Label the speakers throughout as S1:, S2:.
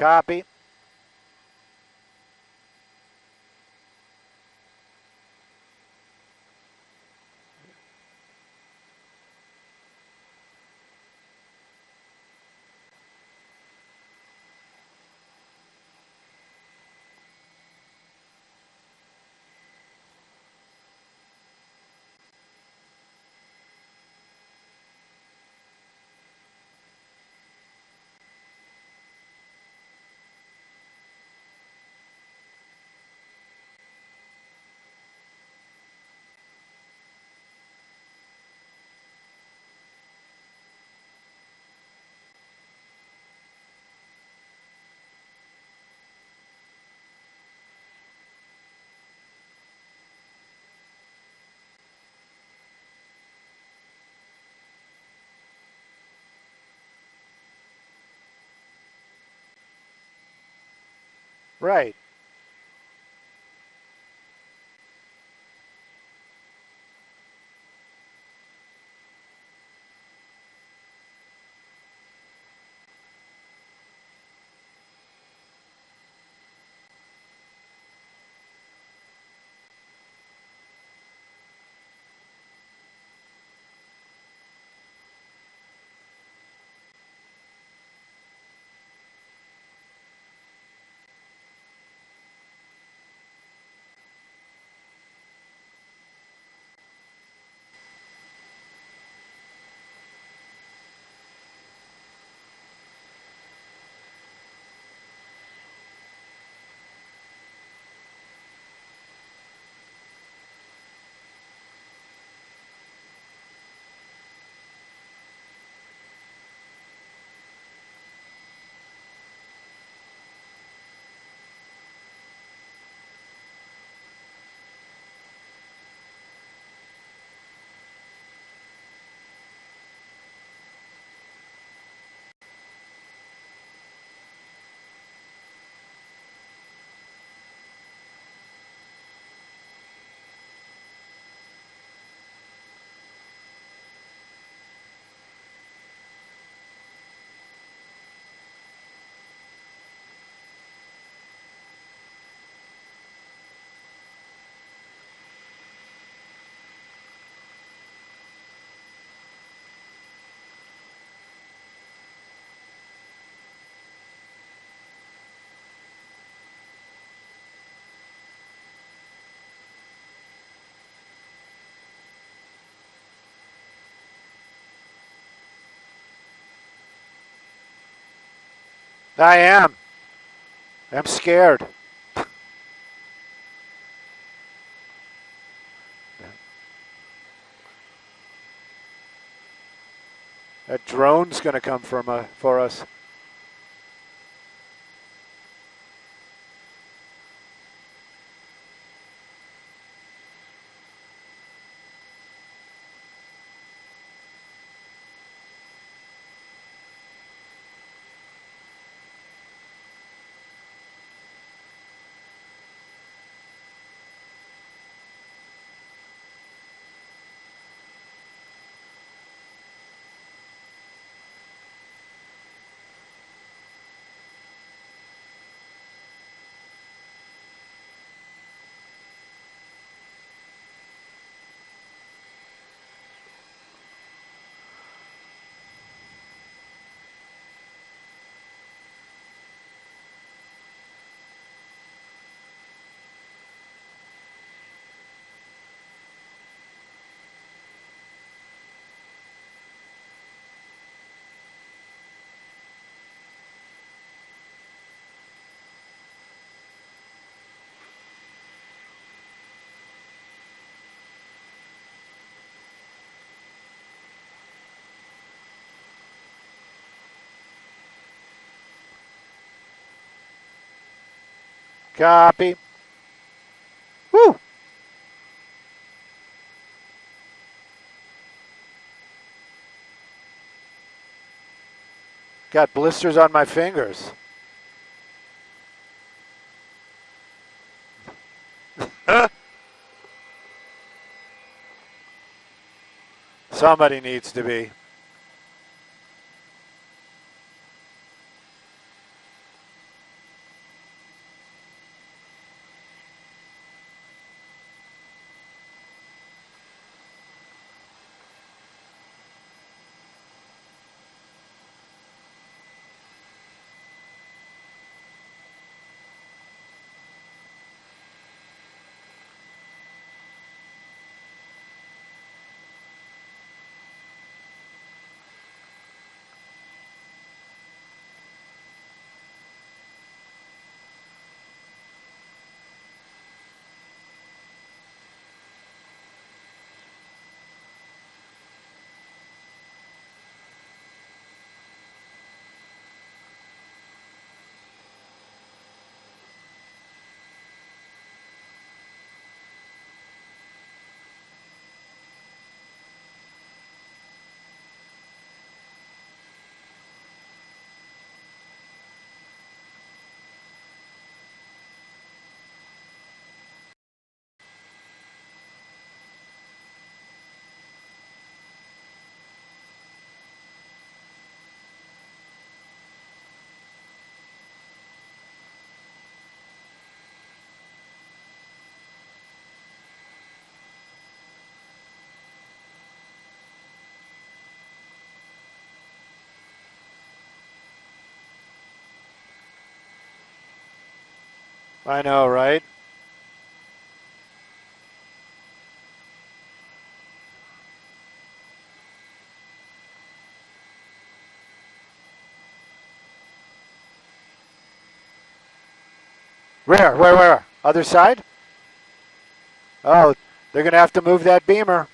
S1: Copy. Right. I am. I'm scared. That drone's going to come for us. Copy. Woo! Got blisters on my fingers. Somebody needs to be. I know, right? Where? Other side? Oh, they're going to have to move that beamer.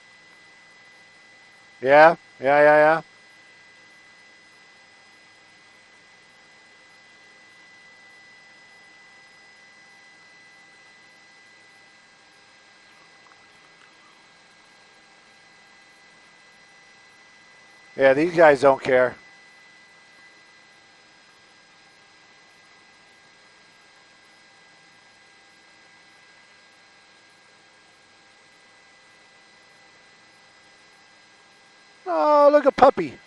S1: Yeah. Yeah, these guys don't care. Oh, look at Puppy.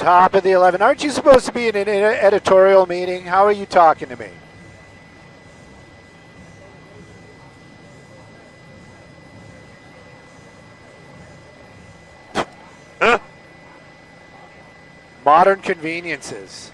S1: Top of the 11. Aren't you supposed to be in an editorial meeting? How are you talking to me? Modern conveniences.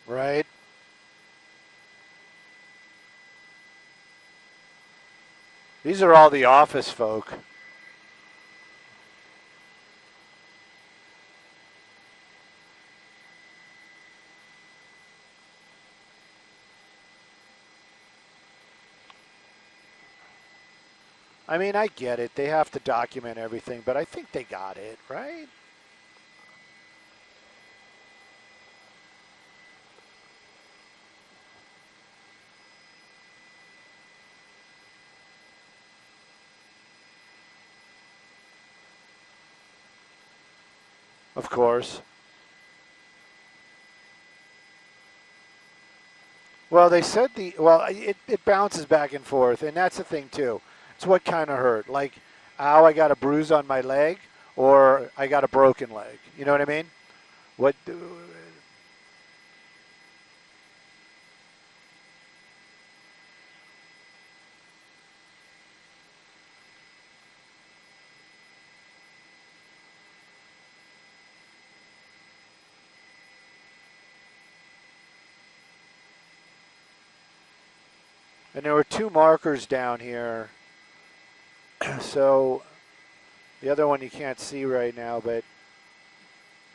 S1: Right? These are all the office folk. I mean, I get it. They have to document everything, but I think they got it, right? Of course. Well, they said it bounces back and forth, and that's the thing too. It's what kind of hurt. Like, ow, I got a bruise on my leg, or I got a broken leg. You know what I mean? What? And there were two markers down here. So the other one you can't see right now, but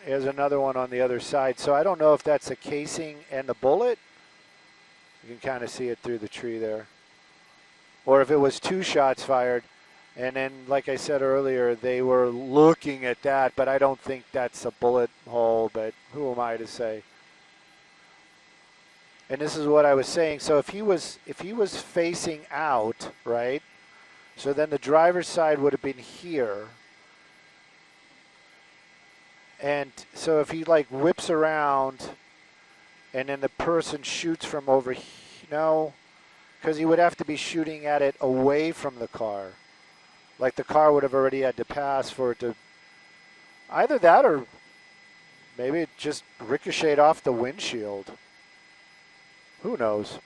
S1: there's another one on the other side. So I don't know if that's the casing and the bullet. You can kind of see it through the tree there. Or if it was two shots fired. And then, like I said earlier, they were looking at that, but I don't think that's a bullet hole, but who am I to say? And this is what I was saying. So if he was facing out, right? So then the driver's side would have been here. And so if he like whips around and then the person shoots from over here, no, because he would have to be shooting at it away from the car. Like the car would have already had to pass for it to, either that or maybe it just ricocheted off the windshield. Who knows?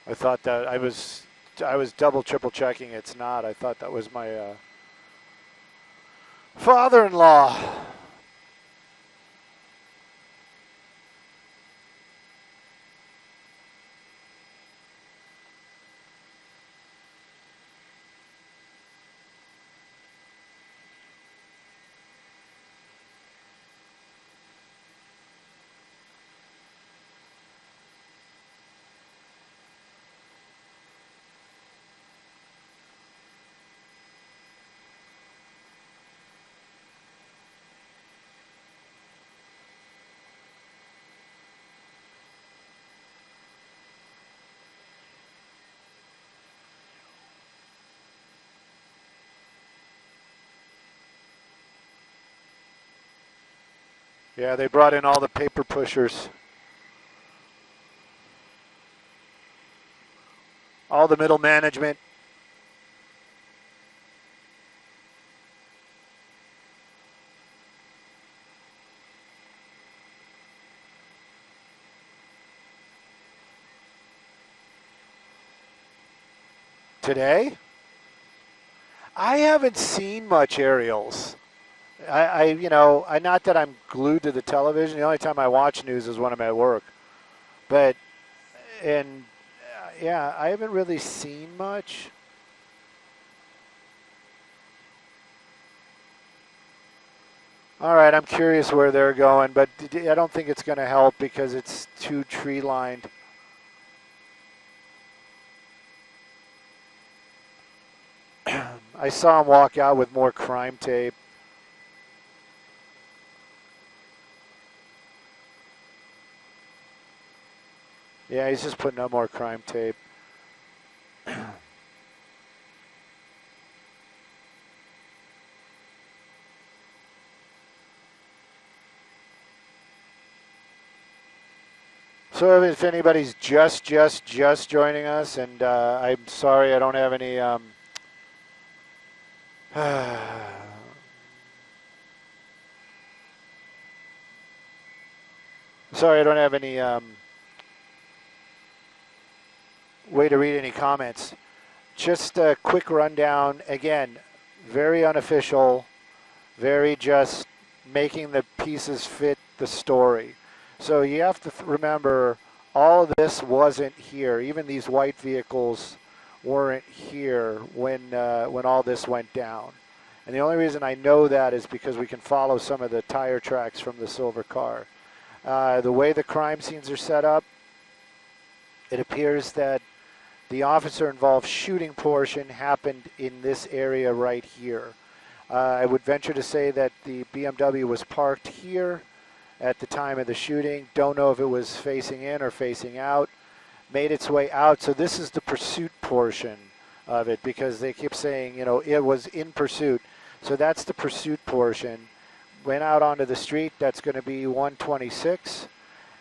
S1: I thought that I was double, triple checking. It's not. I thought that was my father-in-law. Yeah, they brought in all the paper pushers. All the middle management. Today? I haven't seen much aerials. Not that I'm glued to the television. The only time I watch news is when I'm at work. But, yeah, I haven't really seen much. All right, I'm curious where they're going, but I don't think it's going to help because it's too tree-lined. I saw him walk out with more crime tape. Yeah, he's just putting up more crime tape. So if anybody's just joining us, and I'm sorry I don't have any sorry I don't have any way to read any comments. Just a quick rundown. Again, very unofficial, very just making the pieces fit the story. So you have to remember, all of this wasn't here. Even these white vehicles weren't here when all this went down. And the only reason I know that is because we can follow some of the tire tracks from the silver car. The way the crime scenes are set up, it appears that the officer-involved shooting portion happened in this area right here. I would venture to say that the BMW was parked here at the time of the shooting. Don't know if it was facing in or facing out. Made its way out. So this is the pursuit portion of it, because they keep saying, it was in pursuit. So that's the pursuit portion. Went out onto the street. That's going to be 126.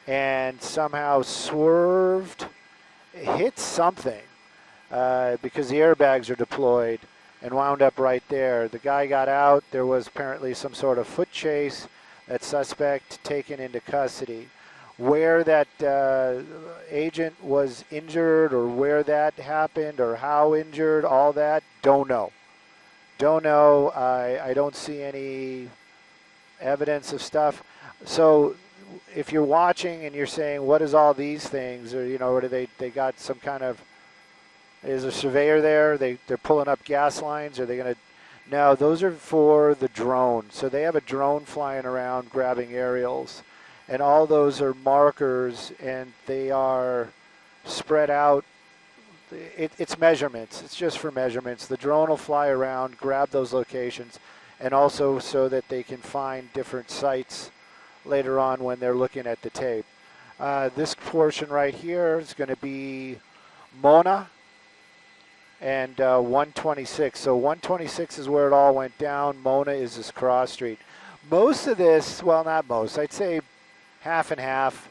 S1: And somehow swerved, hit something because the airbags are deployed, and wound up right there. The guy got out. There was apparently some sort of foot chase. That suspect taken into custody. Where that agent was injured, or where that happened, or how injured, all that, don't know. Don't know. I don't see any evidence of stuff. So if you're watching and you're saying, what is all these things? Or, or do they got some kind of, is a surveyor there? They're pulling up gas lines? Are they going to? No, those are for the drone. So they have a drone flying around grabbing aerials. And all those are markers, and they are spread out. It's measurements. It's just for measurements. The drone will fly around, grab those locations, and also so that they can find different sites later on when they're looking at the tape. This portion right here is going to be Mona and 126. So 126 is where it all went down. Mona is this cross street. Most of this, well, not most, I'd say half and half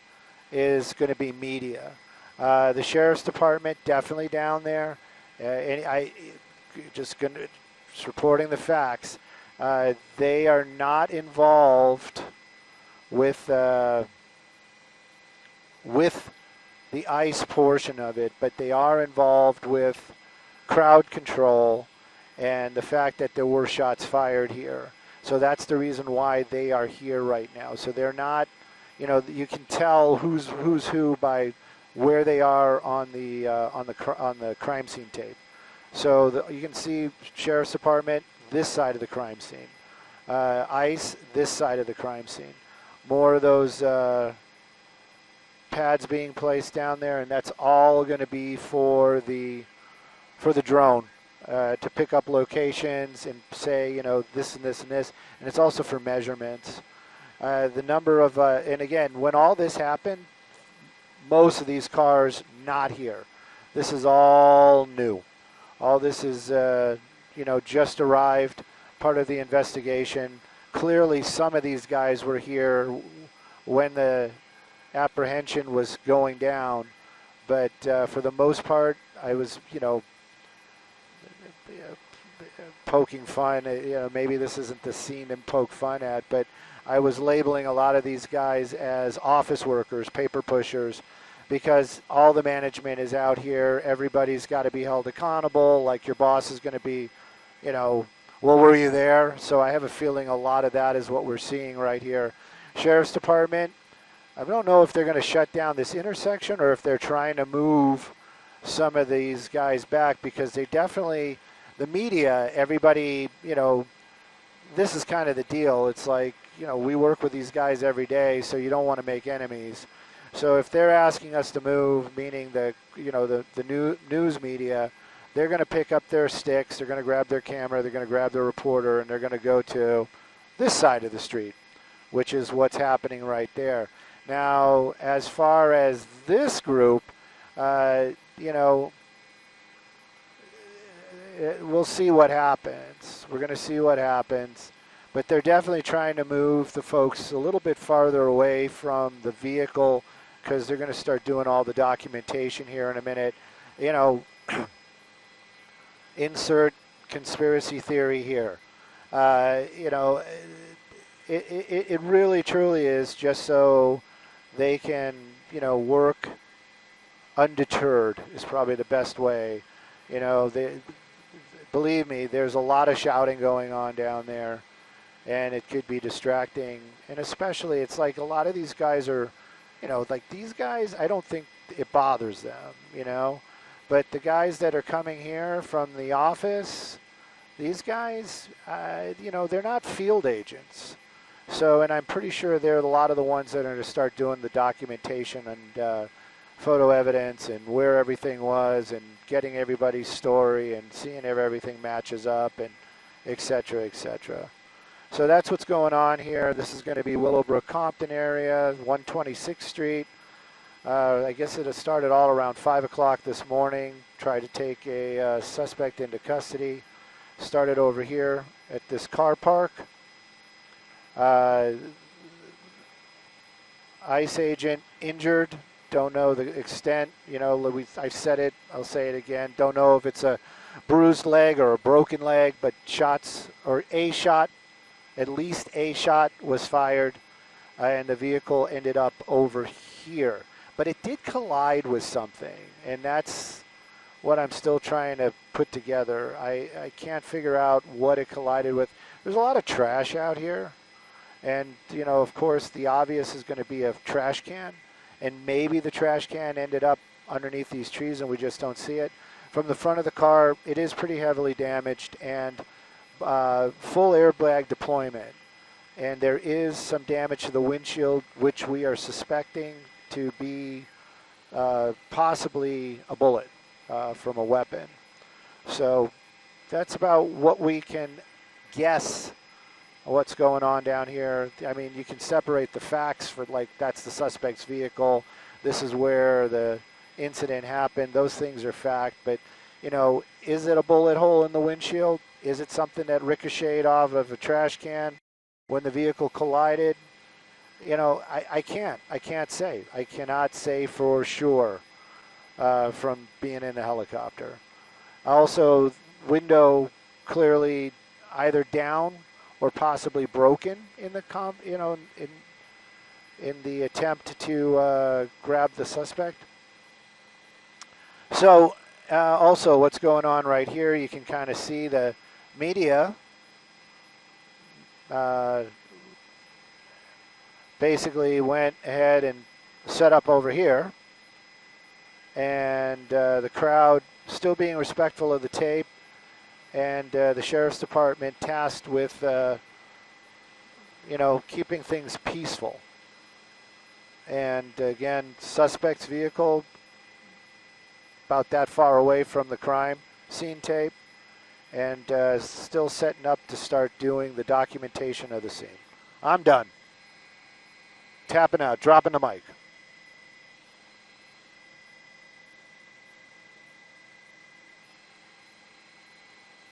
S1: is going to be media. The sheriff's department definitely down there. And I just reporting the facts. They are not involved with the ICE portion of it, but they are involved with crowd control and the fact that there were shots fired here. So that's the reason why they are here right now. So they're not, you can tell who's who by where they are on the crime scene tape. So you can see sheriff's department this side of the crime scene, ICE this side of the crime scene. More of those pads being placed down there, and that's all going to be for the drone to pick up locations and say, this and this and this, and it's also for measurements. The number of, and again, when all this happened, most of these cars not here. This is all new. All this is, just arrived, part of the investigation. Clearly, some of these guys were here when the apprehension was going down. But for the most part, I was, poking fun. Maybe this isn't the scene to poke fun at, but I was labeling a lot of these guys as office workers, paper pushers, because all the management is out here. Everybody's got to be held accountable. Like your boss is going to be, well, were you there? So I have a feeling a lot of that is what we're seeing right here. Sheriff's Department, I don't know if they're going to shut down this intersection or if they're trying to move some of these guys back, because they definitely, the media, everybody, this is kind of the deal. It's like, we work with these guys every day, so you don't want to make enemies. So if they're asking us to move, meaning the news media, they're going to pick up their sticks, they're going to grab their camera, they're going to grab their reporter, and they're going to go to this side of the street, which is what's happening right there. Now, as far as this group, we'll see what happens. We're going to see what happens. But they're definitely trying to move the folks a little bit farther away from the vehicle, because they're going to start doing all the documentation here in a minute. Insert conspiracy theory here. It really, truly is just so they can, work undeterred is probably the best way. Believe me, there's a lot of shouting going on down there, and it could be distracting. And especially, it's like a lot of these guys are, like these guys, I don't think it bothers them, But the guys that are coming here from the office, these guys, they're not field agents. So, and I'm pretty sure they're a lot of the ones that are going to start doing the documentation and photo evidence and where everything was and getting everybody's story and seeing if everything matches up and et cetera, et cetera. So that's what's going on here. This is going to be Willowbrook, Compton area, 126th Street. I guess it started all around 5 o'clock this morning. Tried to take a suspect into custody. Started over here at this car park. ICE agent injured. Don't know the extent. I've said it. I'll say it again. Don't know if it's a bruised leg or a broken leg, but shots, or a shot, at least a shot was fired, and the vehicle ended up over here. But it did collide with something, and that's what I'm still trying to put together. I can't figure out what it collided with. There's a lot of trash out here. And, of course, the obvious is going to be a trash can. And maybe the trash can ended up underneath these trees and we just don't see it. From the front of the car, it is pretty heavily damaged and full airbag deployment. And there is some damage to the windshield, which we are suspecting to be possibly a bullet from a weapon. So that's about what we can guess what's going on down here. I mean, you can separate the facts for, like, that's the suspect's vehicle. This is where the incident happened. Those things are fact. But, is it a bullet hole in the windshield? Is it something that ricocheted off of a trash can when the vehicle collided? I can't say. I cannot say for sure from being in the helicopter. Also, window clearly either down or possibly broken in the in the attempt to grab the suspect. So also what's going on right here, you can kind of see the media basically went ahead and set up over here, and the crowd still being respectful of the tape, and the Sheriff's Department tasked with, keeping things peaceful. And again, suspect's vehicle about that far away from the crime scene tape, and still setting up to start doing the documentation of the scene. I'm done. Tapping out, dropping the mic.